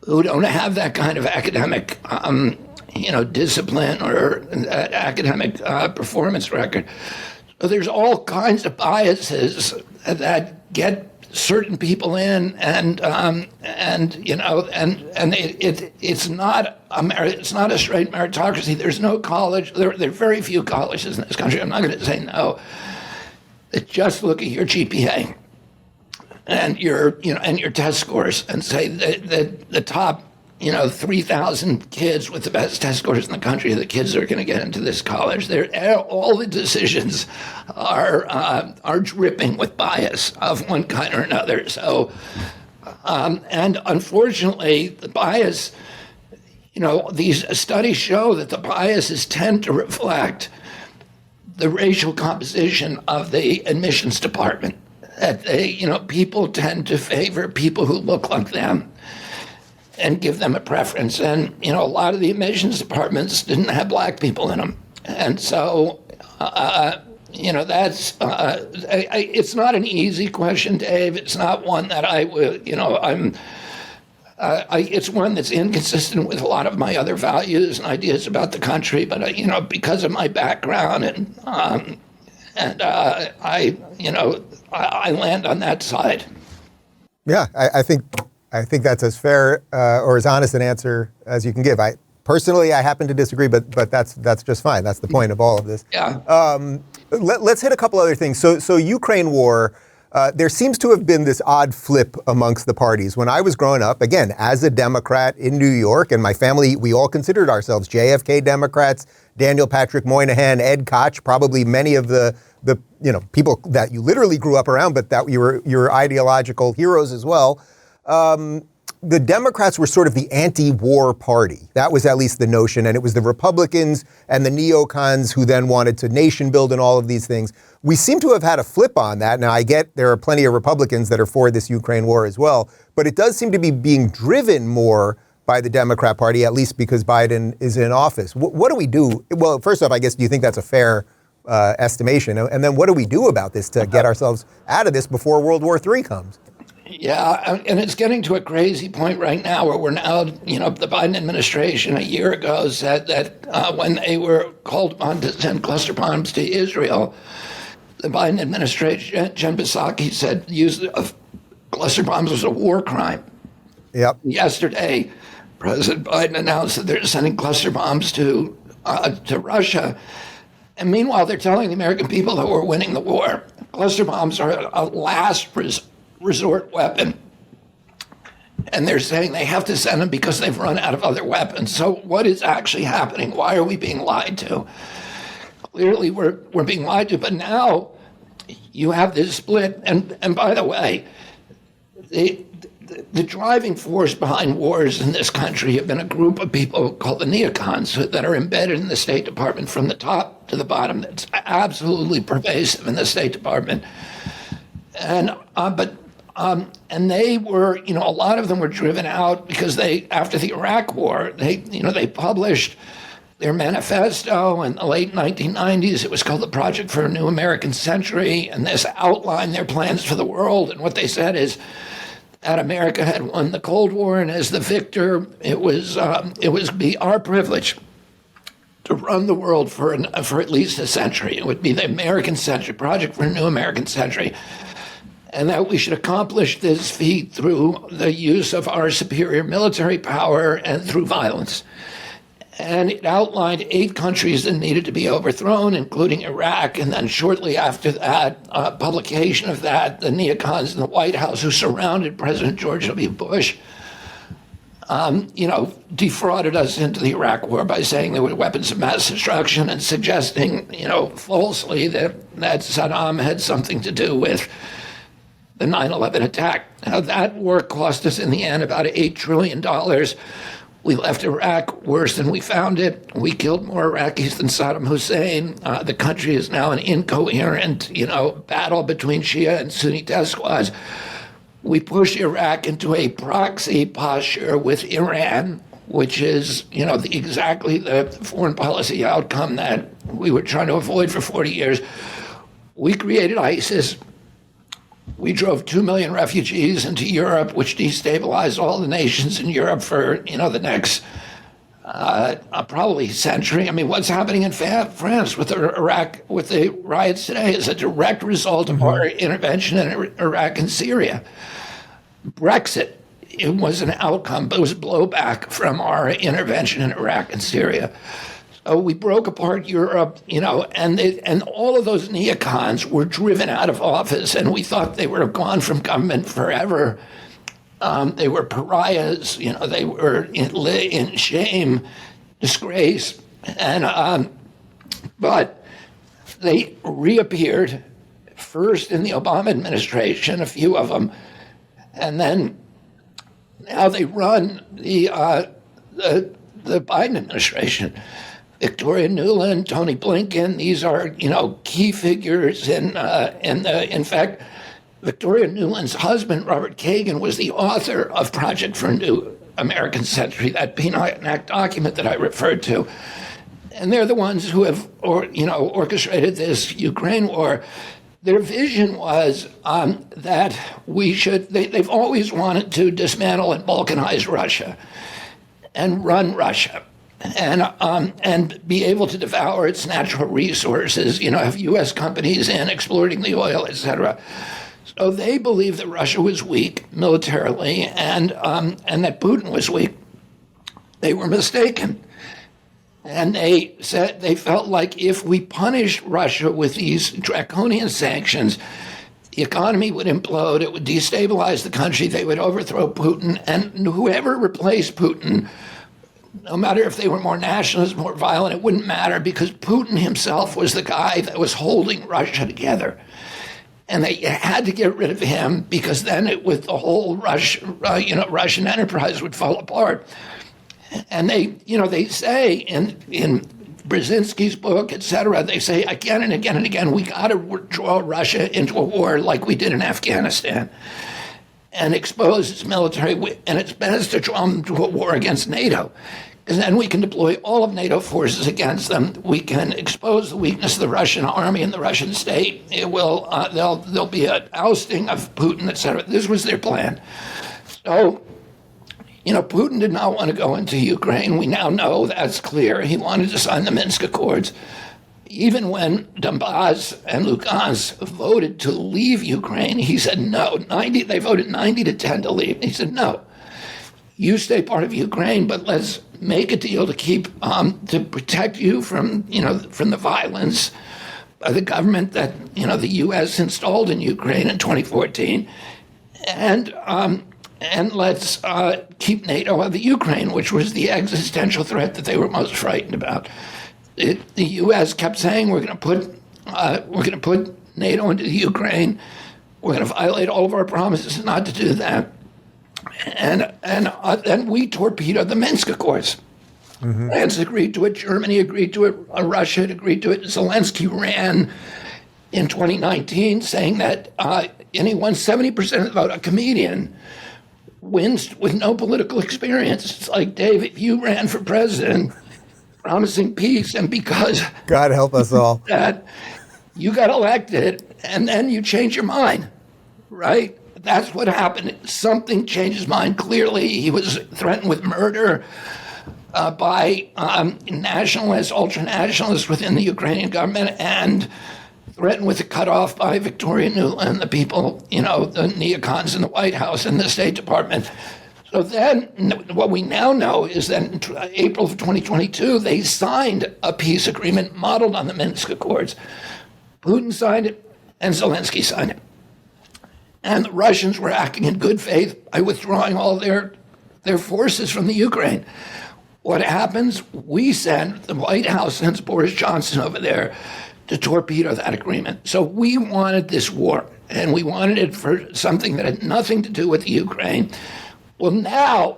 who don't have that kind of academic, discipline or academic performance record. So there's all kinds of biases that get certain people in, it's not a straight meritocracy. There's no college. There are very few colleges in this country. I'm not going to say no. That just look at your GPA and your test scores and say that the top 3,000 kids with the best test scores in the country are the kids that are going to get into this college. All the decisions are dripping with bias of one kind or another. So, and unfortunately, the bias, these studies show that the biases tend to reflect the racial composition of the admissions department. That people tend to favor people who look like them and give them a preference. And, a lot of the admissions departments didn't have Black people in them. And so, that's, it's not an easy question, Dave. It's not one that I would, it's one that's inconsistent with a lot of my other values and ideas about the country. But, because of my background I land on that side.
Yeah, I think that's as fair or as honest an answer as you can give. I happen to disagree, but that's just fine. That's the point of all of this.
Yeah.
Let's hit a couple other things. So Ukraine war, there seems to have been this odd flip amongst the parties. When I was growing up, again, as a Democrat in New York, and my family, we all considered ourselves JFK Democrats, Daniel Patrick Moynihan, Ed Koch, probably many of the people that you literally grew up around, but that you were your ideological heroes as well. The Democrats were sort of the anti-war party. That was at least the notion. And it was the Republicans and the neocons who then wanted to nation build and all of these things. We seem to have had a flip on that. Now, I get there are plenty of Republicans that are for this Ukraine war as well, but it does seem to be being driven more by the Democrat Party, at least because Biden is in office. What do we do? Well, first off, I guess, do you think that's a fair estimation? And then what do we do about this to get ourselves out of this before World War III comes?
Yeah, and it's getting to a crazy point right now where we're now, the Biden administration a year ago said that when they were called upon to send cluster bombs to Israel, the Biden administration, Jen Psaki, said use of cluster bombs was a war crime.
Yep.
Yesterday, President Biden announced that they're sending cluster bombs to Russia. And meanwhile, they're telling the American people that we're winning the war. Cluster bombs are a last resort weapon. And they're saying they have to send them because they've run out of other weapons. So what is actually happening? Why are we being lied to? Clearly, we're being lied to. But now you have this split. And by the way, the driving force behind wars in this country have been a group of people called the neocons that are embedded in the State Department from the top to the bottom. That's absolutely pervasive in the State Department. And they were, a lot of them were driven out because after the Iraq War, they published their manifesto in the late 1990s. It was called the Project for a New American Century, and this outlined their plans for the world. And what they said is that America had won the Cold War, and as the victor, it was be our privilege to run the world for at least a century. It would be the American century, project for a new American century. And that we should accomplish this feat through the use of our superior military power and through violence. And it outlined 8 countries that needed to be overthrown, including Iraq. And then shortly after that, publication of that, the neocons in the White House who surrounded President George W. Bush, defrauded us into the Iraq war by saying there were weapons of mass destruction and suggesting, falsely that Saddam had something to do with the 9/11 attack. Now, that war cost us in the end about $8 trillion. We left Iraq worse than we found it. We killed more Iraqis than Saddam Hussein. The country is now an incoherent, battle between Shia and Sunni death squads. We pushed Iraq into a proxy posture with Iran, which is, exactly the foreign policy outcome that we were trying to avoid for 40 years. We created ISIS. We drove 2 million refugees into Europe, which destabilized all the nations in Europe for, the next probably century. I mean, what's happening in France with the riots today is a direct result of our intervention in Iraq and Syria. Brexit, it was an outcome, but it was blowback from our intervention in Iraq and Syria. So we broke apart Europe, and all of those neocons were driven out of office, and we thought they were gone from government forever. They were pariahs, they were in shame, disgrace, but they reappeared first in the Obama administration, a few of them, and then now they run the Biden administration. Victoria Nuland, Tony Blinken, these are, key figures in fact, Victoria Nuland's husband, Robert Kagan, was the author of Project for a New American Century, that Peanut Act document that I referred to. And they're the ones who have, orchestrated this Ukraine war. Their vision was that they've always wanted to dismantle and balkanize Russia and run Russia. And be able to devour its natural resources, have U.S. companies in exploiting the oil, et cetera. So they believed that Russia was weak militarily and that Putin was weak. They were mistaken. And they said they felt like if we punished Russia with these draconian sanctions, the economy would implode, it would destabilize the country, they would overthrow Putin, and whoever replaced Putin, no matter if they were more nationalist, more violent, it wouldn't matter because Putin himself was the guy that was holding Russia together. And they had to get rid of him because then the whole Russian enterprise would fall apart. And they say in Brzezinski's book, et cetera, they say again and again and again, we got to draw Russia into a war like we did in Afghanistan and expose its military, and it's best to draw them to a war against NATO, because then we can deploy all of NATO forces against them. We can expose the weakness of the Russian army and the Russian state. It will there'll be an ousting of Putin, et cetera. This was their plan. So, Putin did not want to go into Ukraine. We now know that's clear. He wanted to sign the Minsk Accords. Even when Donbass and Lugansk voted to leave Ukraine, he said no. They voted 90-10 to leave. He said no. You stay part of Ukraine, but let's make a deal to keep to protect you from the violence by the government that the U.S. installed in Ukraine in 2014, and let's keep NATO out of the Ukraine, which was the existential threat that they were most frightened about. The U.S. kept saying we're going to put NATO into the Ukraine. We're going to violate all of our promises not to do that, and then we torpedoed the Minsk Accords. Mm-hmm. France agreed to it. Germany agreed to it. Russia had agreed to it. Zelensky ran in 2019 saying that anyone 70% of the vote, a comedian, wins with no political experience. It's like, Dave, if you ran for president promising peace, and because
God help us all,
that you got elected and then you change your mind, right? That's what happened. Something changed his mind. Clearly, he was threatened with murder by nationalists, ultra-nationalists within the Ukrainian government, and threatened with a cutoff by Victoria Nuland, the people, the neocons in the White House and the State Department. So then what we now know is that in April of 2022, they signed a peace agreement modeled on the Minsk Accords. Putin signed it and Zelensky signed it. And the Russians were acting in good faith by withdrawing all their forces from the Ukraine. What happens? The White House sends Boris Johnson over there to torpedo that agreement. So we wanted this war, and we wanted it for something that had nothing to do with the Ukraine. Well, now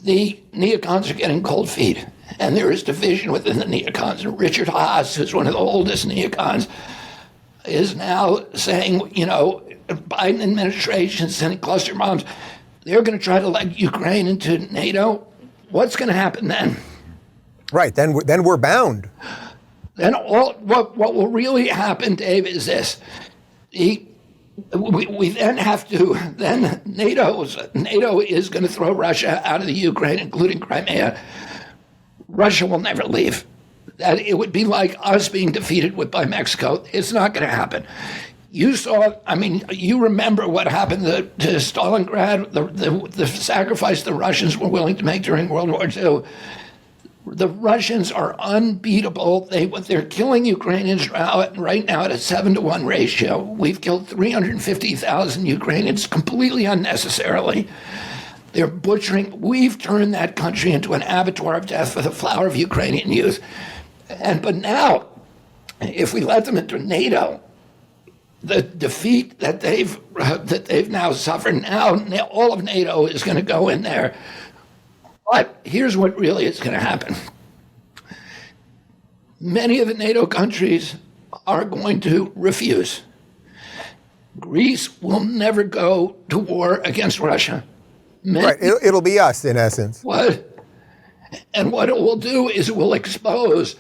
the neocons are getting cold feet, and there is division within the neocons. And Richard Haas, who's one of the oldest neocons, is now saying, Biden administration sending cluster bombs. They're going to try to let Ukraine into NATO. What's going to happen then?
Right, then we're bound.
Then what will really happen, Dave, is this. We then have to, then NATO is going to throw Russia out of the Ukraine, including Crimea. Russia will never leave. That it would be like us being defeated by Mexico. It's not going to happen. You remember what happened to Stalingrad, the sacrifice the Russians were willing to make during World War II. The Russians are unbeatable. They're killing Ukrainians right now at a 7-to-1 ratio. We've killed 350,000 Ukrainians completely unnecessarily. They're butchering. We've turned that country into an abattoir of death for the flower of Ukrainian youth. But now, if we let them into NATO, the defeat that they've now suffered, now all of NATO is going to go in there. But here's what really is going to happen. Many of the NATO countries are going to refuse. Greece will never go to war against Russia.
Right, it'll be us, in essence.
And what it will do is it will expose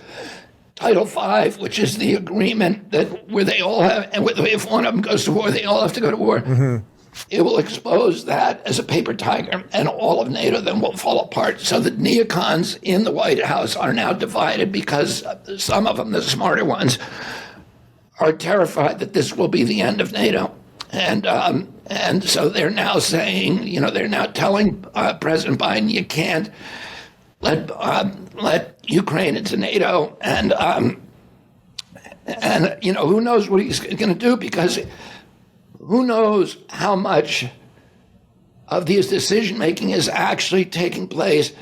Title V, which is the agreement where they all have, and if one of them goes to war, they all have to go to war. Mm-hmm. It will expose that as a paper tiger, and all of NATO then will fall apart. So the neocons in the White House are now divided because some of them, the smarter ones, are terrified that this will be the end of NATO. And so they're now saying, they're now telling President Biden, you can't let Ukraine into NATO, and who knows what he's going to do, because who knows how much of this decision making is actually taking place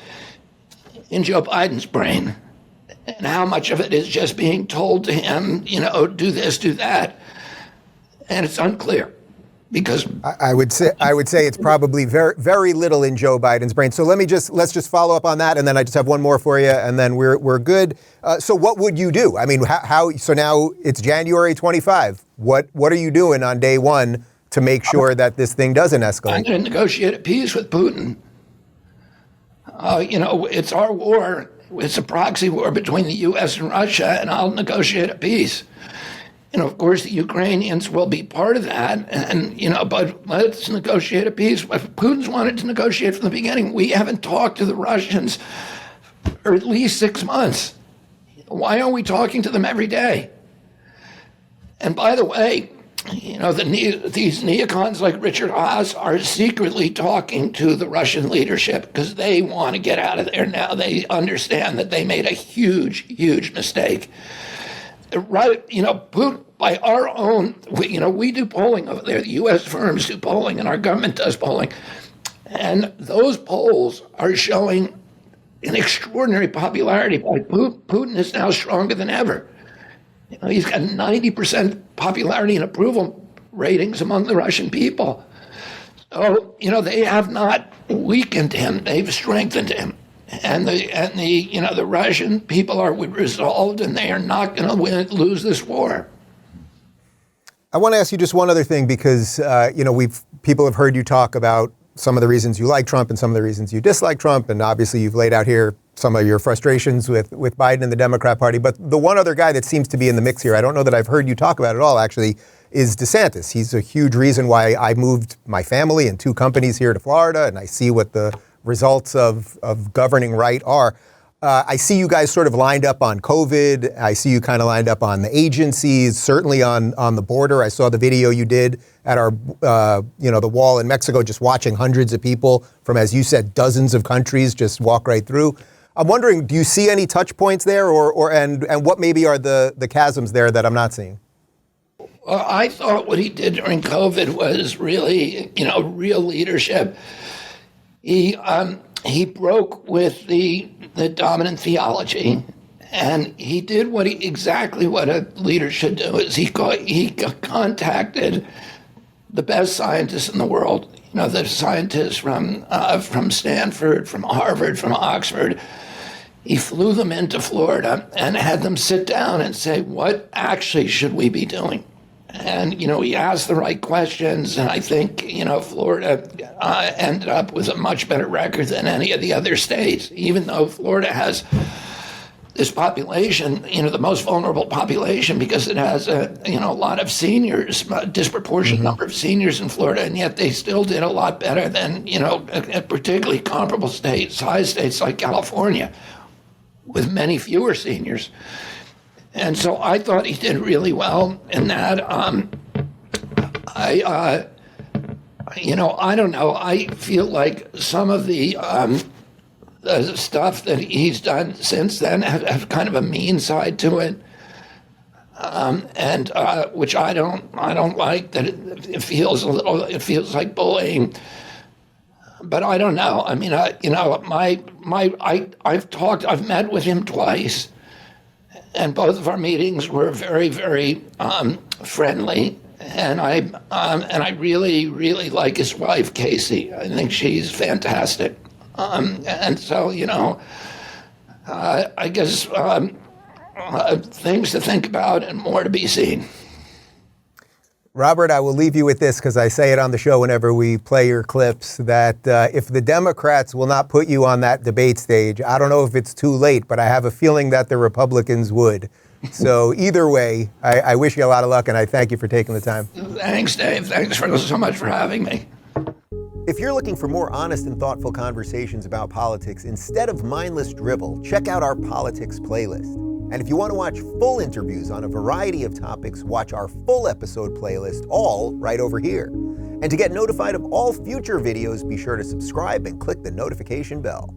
in Joe Biden's brain, and how much of it is just being told to him, do this, do that, and it's unclear. Because
I would say it's probably very, very little in Joe Biden's brain. So let's just follow up on that, and then I just have one more for you, and then we're good. So what would you do? I mean, how? So now it's January 25. What are you doing on day one to make sure that this thing doesn't escalate?
I'm going to negotiate a peace with Putin. It's our war. It's a proxy war between the U.S. and Russia, and I'll negotiate a peace. Of course, the Ukrainians will be part of that, but let's negotiate a peace. Putin's wanted to negotiate from the beginning. We haven't talked to the Russians for at least 6 months. Why aren't we talking to them every day? And by the way, these neocons like Richard Haas are secretly talking to the Russian leadership because they want to get out of there now. They understand that they made a huge, huge mistake. Right, Putin, by our own, we do polling over there. The U.S. firms do polling, and our government does polling. And those polls are showing an extraordinary popularity. Putin is now stronger than ever. He's got 90% popularity and approval ratings among the Russian people. So, they have not weakened him. They've strengthened him. And the Russian people are resolved, and they are not going to lose this war.
I want to ask you just one other thing, because people have heard you talk about some of the reasons you like Trump and some of the reasons you dislike Trump, and obviously you've laid out here some of your frustrations with Biden and the Democrat Party. But the one other guy that seems to be in the mix here, I don't know that I've heard you talk about at all, actually, is DeSantis. He's a huge reason why I moved my family and 2 companies here to Florida, and I see what the results of governing right are. I see you guys sort of lined up on COVID. I see you kind of lined up on the agencies, certainly on the border. I saw the video you did at our, the wall in Mexico, just watching hundreds of people from, as you said, dozens of countries just walk right through. I'm wondering, do you see any touch points there, and what maybe are the chasms there that I'm not seeing?
Well, I thought what he did during COVID was really, real leadership. He broke with the dominant theology, and he did exactly what a leader should do. Is he contacted the best scientists in the world. The scientists from Stanford, from Harvard, from Oxford. He flew them into Florida and had them sit down and say, what actually should we be doing? And, he asked the right questions, and I think, Florida ended up with a much better record than any of the other states, even though Florida has this population, the most vulnerable population, because it has a lot of seniors, a disproportionate number of seniors in Florida, and yet they still did a lot better than, particularly comparable states, high states like California, with many fewer seniors. And so I thought he did really well in that. I don't know. I feel like some of the stuff that he's done since then have kind of a mean side to it, and which I don't like. That it feels like bullying. But I don't know. I mean, I've met with him twice. And both of our meetings were very, very friendly, and I really, really like his wife, Casey. I think she's fantastic, and so I guess things to think about and more to be seen.
Robert, I will leave you with this because I say it on the show whenever we play your clips, that if the Democrats will not put you on that debate stage, I don't know if it's too late, but I have a feeling that the Republicans would. So either way, I wish you a lot of luck, and I thank you for taking the time.
Thanks, Dave. Thanks so much for having me.
If you're looking for more honest and thoughtful conversations about politics instead of mindless drivel, check out our politics playlist. And if you want to watch full interviews on a variety of topics, watch our full episode playlist, all right over here. And to get notified of all future videos, be sure to subscribe and click the notification bell.